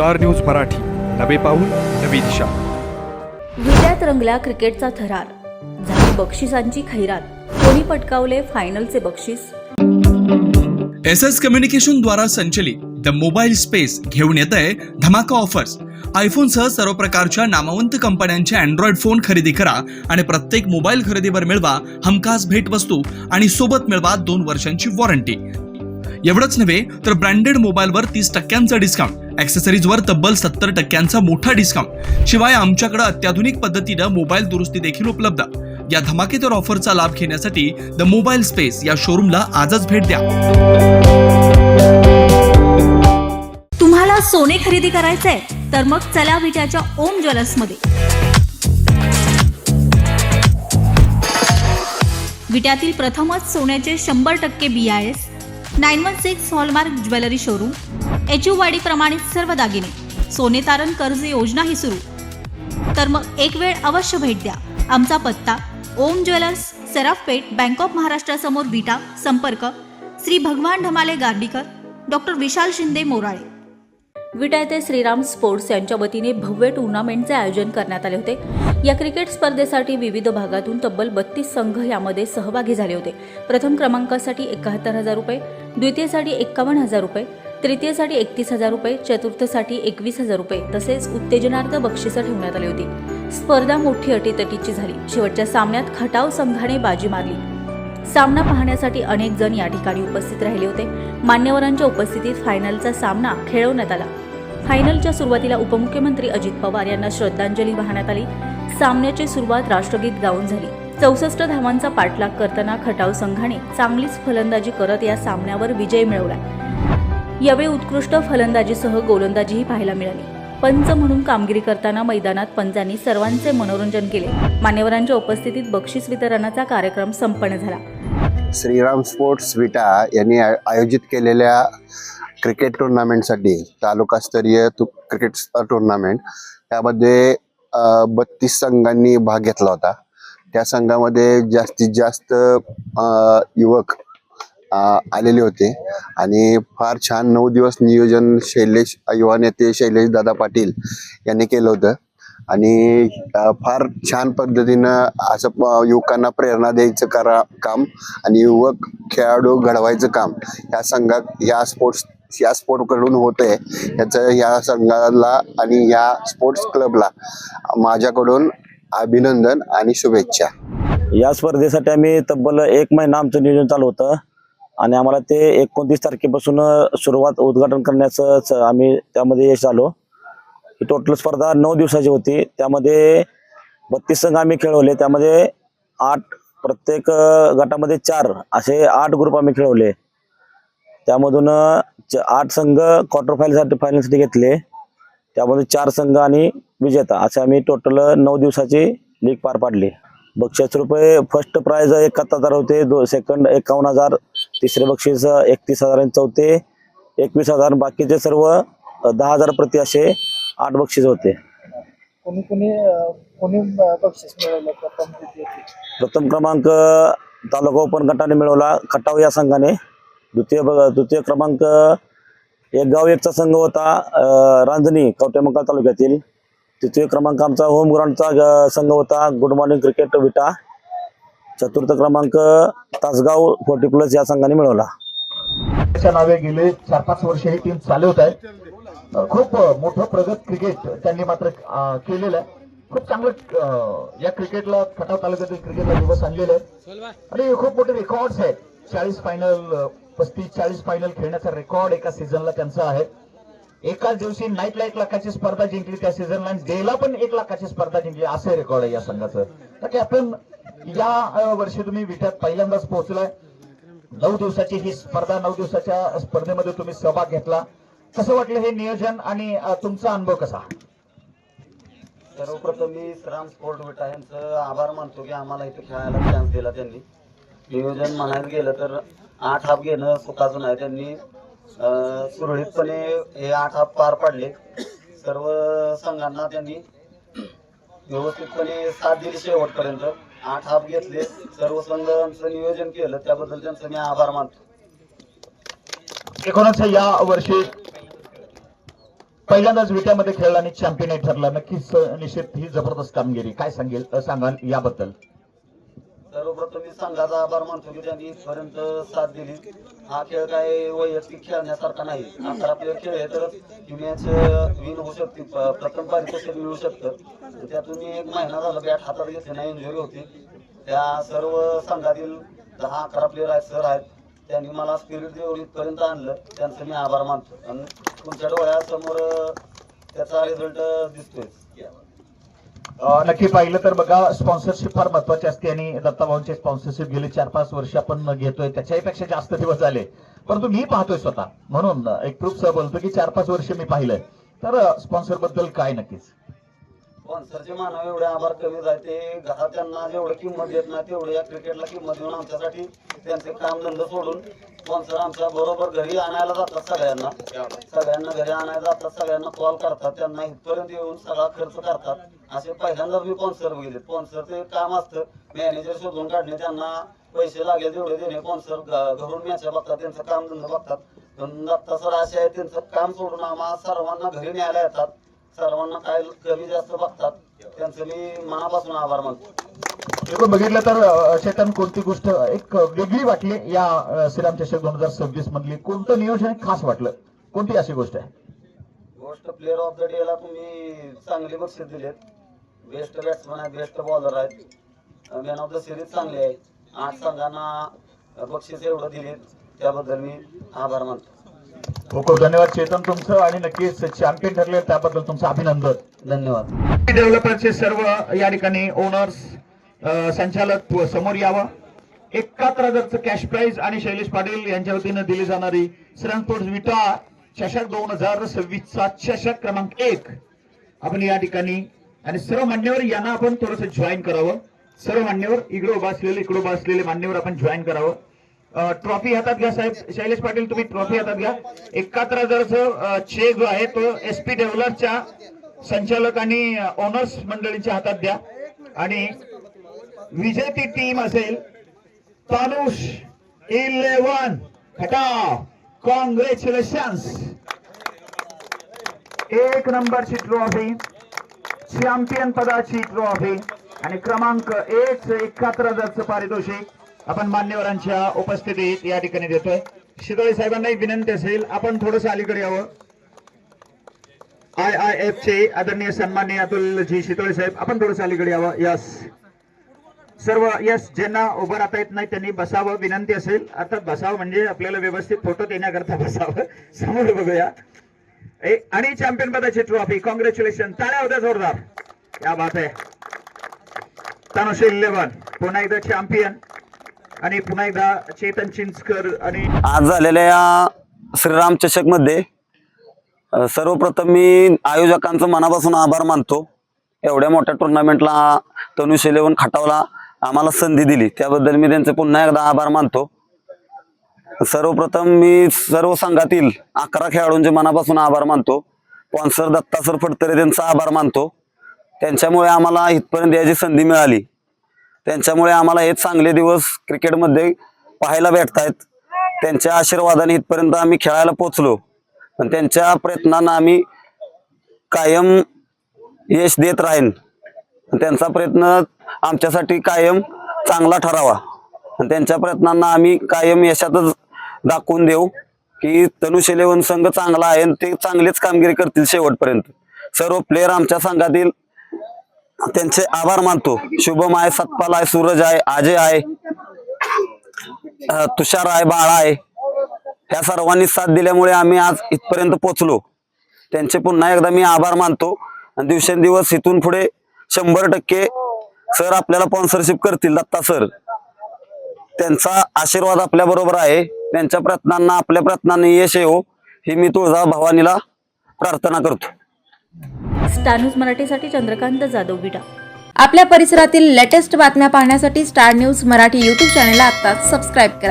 Star news Marathi, नवे पाऊल नवी दिशा. विट्यात रंगला क्रिकेटचा थरार, झाली बक्षिसांची खैरात. कोणी पटकावले फायनलचे बक्षीस. SS कम्युनिकेशन द्वारा संचलित द मोबाईल स्पेस घेऊन येत आहे धमाका ऑफर्स. आयफोनसह सर्व प्रकारच्या नामवंत कंपन्यांचे अँड्रॉइड फोन खरेदी करा आणि प्रत्येक मोबाईल खरेदीवर मिळवा हमखास भेटवस्तू आणि सोबत मिळवा 2 वर्षांची वॉरंटी. एवढंच नव्हे तर ब्रँडेड मोबाईलवर 30% डिस्काउंट, ॲक्सेसरीजवर तब्बल 70% मोठा डिस्काउंट. शिवाय आमच्याकडे अत्याधुनिक पद्धतीनं मोबाईल दुरुस्ती देखील उपलब्ध. या धमाकेदार ऑफरचा लाभ घेण्यासाठी द मोबाईल स्पेस या शोरूमला आजच भेट द्या. तुम्हाला सोने खरेदी करायचंय तर मग चला विट्याच्या ओम ज्वेलर्स मध्ये. विट्यातील प्रथमच सोन्याचे 100% BIS 916 हॉलमार्क ज्वेलरी शोरूम. HUवाडी प्रमाणित सर्व दागिने, सोने तारण कर्ज योजना ही सुरू. तर मग एक वेळ अवश्य भेट द्या. आमचा पत्ता ओम ज्वेलर्स, सराफपेठ, बँक ऑफ महाराष्ट्र समोर विटा. संपर्क श्री भगवान ढमाले गार्डीकर, डॉक्टर विशाल शिंदे मोराळे. विटा येथे श्रीराम स्पोर्ट्स यांच्या वतीने भव्य टुर्नामेंटचे आयोजन करण्यात आले होते. या क्रिकेट स्पर्धेसाठी विविध भागातून तब्बल 32 संघ यामध्ये सहभागी झाले होते. प्रथम क्रमांकासाठी 71,000 रुपये, द्वितीयसाठी 51,000 रुपये, तृतीयसाठी 31,000 रुपये, चतुर्थसाठी 21,000 रुपये तसेच उत्तेजनार्थ बक्षिसं ठेवण्यात आली होती. स्पर्धा मोठी अटीतटीची झाली. शेवटच्या सामन्यात खटाव संघाने बाजी मारली. सामना पाहण्यासाठी अनेक जण या ठिकाणी उपस्थित राहिले होते. मान्यवरांच्या उपस्थितीत फायनलचा सामना खेळवण्यात आला. फायनलच्या सुरुवातीला उपमुख्यमंत्री अजित पवार यांना श्रद्धांजली वाहण्यात आली. सामन्याची सुरुवात राष्ट्रगीत गाऊन झाली. 64 धावांचा पाठलाग करताना खटाव संघाने चांगलीच फलंदाजी करत या सामन्यावर विजय मिळवला. यावेळी उत्कृष्ट फलंदाजीसह गोलंदाजीही पाहायला मिळाली. पंच म्हणून कामगिरी करताना मैदानात पंचांनी सर्वांचे मनोरंजन केले. मान्यवरांच्या उपस्थितीत बक्षीस वितरणाचा कार्यक्रम संपन्न झाला. श्रीराम स्पोर्ट्स विटा यांनी आयोजित केलेल्या क्रिकेट टुर्नामेंटसाठी तालुकास्तरीय क्रिकेट टुर्नामेंट त्यामध्ये 32 संघांनी भाग घेतला होता. त्या संघामध्ये जास्तीत जास्त युवक आलेले होते आणि फार छान 9 दिवस नियोजन युवा नेते शैलेश दादा पाटील यांनी केलं होतं आणि फार छान पद्धतीनं असं युवकांना प्रेरणा द्यायचं काम आणि युवक खेळाडू घडवायचं काम या स्पोर्टकडून होतंय. याचं या संघाला आणि या स्पोर्ट्स क्लबला माझ्याकडून अभिनंदन आणि शुभेच्छा. या स्पर्धेसाठी आम्ही तब्बल 1 महिना आमचं नियोजन चालू होतं आणि आम्हाला ते 29 तारखेपासून उद्घाटन करण्याचं आम्ही त्यामध्ये यश आलो. ही टोटल स्पर्धा 9 दिवसाची होती. त्यामध्ये 32 संघ आम्ही खेळवले. त्यामध्ये 8 प्रत्येक गटामध्ये 4 असे 8 ग्रुप आम्ही खेळवले. त्यामधून 8 संघ क्वार्टर फायनलसाठी घेतले. त्यामध्ये 4 संघ आणि विजेता असे आम्ही टोटल 9 दिवसाची लीग पार पाडली. बक्षीस रुपये फर्स्ट प्राइज 71,000 होते, सेकंड 51,000, तिसरे बक्षीस 31,000 आणि चौथे 21,000. बाकीचे सर्व 10,000 प्रति असे 8 बक्षीस होते. बक्षीस मिळवलं? प्रथम क्रमांक तालुका ओपन गटाने मिळवला खटाव या संघाने. द्वितीय क्रमांक एक गाव एकचा संघ होता रांजणी कवटेमंकाळ तालुक्यातील. तृतीय क्रमांक आमचा होम ग्राउंडचा संघ होता गुड मॉर्निंग क्रिकेट विटा. चतुर्थ क्रमांक तासगाव 40+ या संघाने मिळवला. नावे गेले 4-5 वर्ष ही टीम चालवत आहे. खूप मोठं प्रगत क्रिकेट त्यांनी मात्र केलेलं आहे. खूप चांगलं या क्रिकेटला खटाव तालुक्यातील क्रिकेटला दिवस आणलेले आहेत आणि खूप मोठे रेकॉर्ड्स आहेत. 40 फायनल 35-40 फायनल खेळण्याचा रेकॉर्ड एका सीझनला त्यांचा आहे. एकाच दिवशी नाईटला 1 लाखाची स्पर्धा जिंकली त्या सीझनला, डेला पण 1 लाखाची स्पर्धा जिंकली, असे रेकॉर्ड आहे या संघाचं. तर कॅप्टन, या वर्षी तुम्ही विट्यात पहिल्यांदाच पोहोचलाय. 9 दिवसाची ही स्पर्धा, 9 दिवसाच्या स्पर्धेमध्ये तुम्ही सहभाग घेतला. कसं वाटलं हे नियोजन आणि तुमचा अनुभव कसा? सर्वप्रथम मी श्रीराम स्पोर्ट विटा यांचं आभार मानतो की आम्हाला इथे खेळायला चान्स दिला. त्यांनी नियोजन म्हणायला गेलं तर 8 हाफ घेणं सुखाचं नाही. त्यांनी सुरळीतपणे हे 8 हाफ पार पाडले. सर्व संघांना त्यांनी व्यवस्थितपणे साथ दिली शेवटपर्यंत. 8 हाफ घेतले. सर्व संघांचं नियोजन केलं त्याबद्दल त्यांचं मी आभार मानतो. एकूणच या वर्षी पहिल्यांदाच विट्यामध्ये खेळला आणि चॅम्पियन ठरला, नक्कीच निश्चित ही जबरदस्त कामगिरी. काय सांगाल याबद्दल? सर्वप्रथम मी संघाचा आभार मानतो की त्यांनी इथपर्यंत साथ दिली. हा खेळ काय वैयक्तिक खेळण्यासारखा नाही. 11 प्लेयर खेळ आहे तर ही मॅच विन होऊ शकते, प्रथम पारितोषिक मिळू शकतं. त्यातून मी 1 महिना झाला बॅट हातात घेतली नाही, इंजुरी होती. त्या सर्व संघातील 10-11 प्लेयर आहेत, सर आहेत, त्यांनी मला स्पिरिट देऊन इथपर्यंत आणलं. त्यांचं मी आभार मानतो. आणि तुमच्या डोळ्यासमोर त्याचा रिझल्ट दिसतोय. नक्की पाहिलं तर बघा, स्पॉन्सरशिप फार महत्वाची असते आणि दत्ताभाऊंचे स्पॉन्सरशिप गेले 4-5 वर्ष आपण घेतोय, त्याच्याही पेक्षा जास्त दिवस झाले. परंतु मी पाहतोय स्वतः, म्हणून एक प्रूफ सह बोलतो की 4-5 वर्ष मी पाहिलंय. तर स्पॉन्सर बद्दल काय नक्कीच स्पॉन्सरचे मानव एवढे आभार कमी जाय, ते त्यांना जेवढं किंमत देत नाही तेवढे या क्रिकेटला किंमत देऊन आमच्यासाठी त्यांचे कामधंदा सोडून स्पॉन्सर आमच्या बरोबर घरी आणायला जातात. सगळ्यांना घरी आणायला जातात, सगळ्यांना कॉल करतात, त्यांना इथपर्यंत येऊन सगळा खर्च करतात. असे पहिल्यांदाच मी स्पॉन्सर बघितले. स्पॉन्सरचे काम असतं मॅनेजर शोधून काढणे, त्यांना पैसे लागेल तेवढे देणे. स्पॉन्सर घरून मॅच बघतात, त्यांचं कामधंदा बघतात. पण दत्ता सर असे आहे, त्यांचं काम सोडून आम्हा सर्वांना घरी न्यायला येतात, सर्वांना काय कमी जास्त बघतात. त्यांचं मी मनापासून आभार मानतो. एकूण बघितलं तर चेतन, कोणती गोष्ट एक वेगळी वाटली या श्रीराम चषक 2026 मधली? कोणतं नियोजन खास वाटलं? कोणती अशी गोष्ट आहे? गोष्ट प्लेअर ऑफ द डे ला तुम्ही चांगली बक्षीस दिलेत. बेस्ट बॅट्समन आहेत, बेस्ट बॉलर आहेत, मॅन ऑफ द सिरीज चांगली आहे. 8 संघांना बक्षीस एवढं दिले, त्याबद्दल मी आभार मानतो. खूप खूप धन्यवाद चेतन तुमचं, आणि नक्कीच चॅम्पियन ठरले त्याबद्दल तुमचं अभिनंदन. धन्यवाद. डेव्हलपरचे सर्व या ठिकाणी ओनर्स, संचालक समोर यावं. 71,000चं कॅश प्राइज आणि शैलेश पाटील यांच्या वतीनं दिली जाणारी श्रीराम स्पोर्ट्स विटा चषक 2026चा चषक क्रमांक 1 आपण या ठिकाणी, आणि सर्व मान्यवर यांना आपण थोडंसं जॉईन करावं. सर्व मान्यवर इकडे उभा असलेले मान्यवर आपण जॉईन करावं. ट्रॉफी हातात घ्या साहेब. शैलेश पाटील, तुम्ही ट्रॉफी हातात घ्या. 71,000चं चेक जो आहे तो SP डेव्हलपच्या संचालक आणि ओनर्स मंडळींच्या हातात द्या. आणि विजेती टीम असेल तानुष 11 खटाव, कॉंग्रॅच्युलेशन्स. 1 नंबरची ट्रॉफी, चॅम्पियन पदाची ट्रॉफी आणि क्रमांक 1 71,000चं पारितोषिक आपण मान्यवरांच्या उपस्थितीत या ठिकाणी देतोय. शितोळे साहेबांनाही विनंती असेल, आपण थोडंसं अलीकडे यावं. IIF चे आदरणीय सन्माननीय अतुलजी शितोळे साहेब, आपण थोडंसं अलीकडे यावं. यस, सर्व यस, ज्यांना उभं राहता येत नाही त्यांनी बसावं, विनंती असेल. अर्थात बसावं म्हणजे आपल्याला व्यवस्थित फोटो देण्याकरता बसावं. समोर बघूया. आणि चॅम्पियन पदाची ट्रॉफी, कॉंग्रॅच्युलेशन. टाळ्या होत्या जोरदार. क्या बात आहे. तानुष 11 पुन्हा एकदा चॅम्पियन, आणि पुन्हा एकदा चेतन चिंचकर. आणि आज झालेल्या या श्रीराम चषक मध्ये सर्वप्रथम मी आयोजकांचं मनापासून आभार मानतो. एवढ्या मोठ्या टुर्नामेंटला तनुष 11 खटावला आम्हाला संधी दिली, त्याबद्दल मी त्यांचे पुन्हा एकदा आभार मानतो. सर्वप्रथम मी सर्व संघातील 11 खेळाडूंचे मनापासून आभार मानतो. स्पॉन्सर दत्ता सर फडतरे त्यांचा आभार मानतो. त्यांच्यामुळे आम्हाला इथपर्यंत याची संधी मिळाली. त्यांच्यामुळे आम्हाला हे चांगले दिवस क्रिकेटमध्ये पाहायला भेटतायत. त्यांच्या आशीर्वादाने इथपर्यंत आम्ही खेळायला पोहोचलो. पण त्यांच्या प्रयत्नांना आम्ही कायम यश देत राहीन. त्यांचा प्रयत्न आमच्यासाठी कायम चांगला ठरावा आणि त्यांच्या प्रयत्नांना आम्ही कायम यशातच दाखवून देऊ की तनुष 11 संघ चांगला आहे आणि ते चांगलीच कामगिरी करतील शेवटपर्यंत. सर्व प्लेयर आमच्या संघातील त्यांचे आभार मानतो. शुभम आहे, सतपाल आहे, सूरज आहे, अजय आहे, तुषार आहे, बाळा आहे. ह्या सर्वांनी साथ दिल्यामुळे आम्ही आज इथपर्यंत पोहोचलो. त्यांचे पुन्हा एकदा मी आभार मानतो. आणि दिवसेंदिवस इथून पुढे 100% सर आपल्याला स्पॉन्सरशिप करतील. दत्ता सर, त्यांचा आशीर्वाद आपल्या बरोबर आहे. त्यांच्या प्रयत्नांना आपल्या प्रयत्नांनी यश येवो ही मी तुळजा भवानीला प्रार्थना करतो. स्टार न्यूज मराठीसाठी चंद्रकांत जाधव, विटा. आपल्या परिसरातील लेटेस्ट बातम्या पाहण्यासाठी स्टार न्यूज मराठी यूट्यूब चॅनलला आत्ताच सबस्क्राईब करा.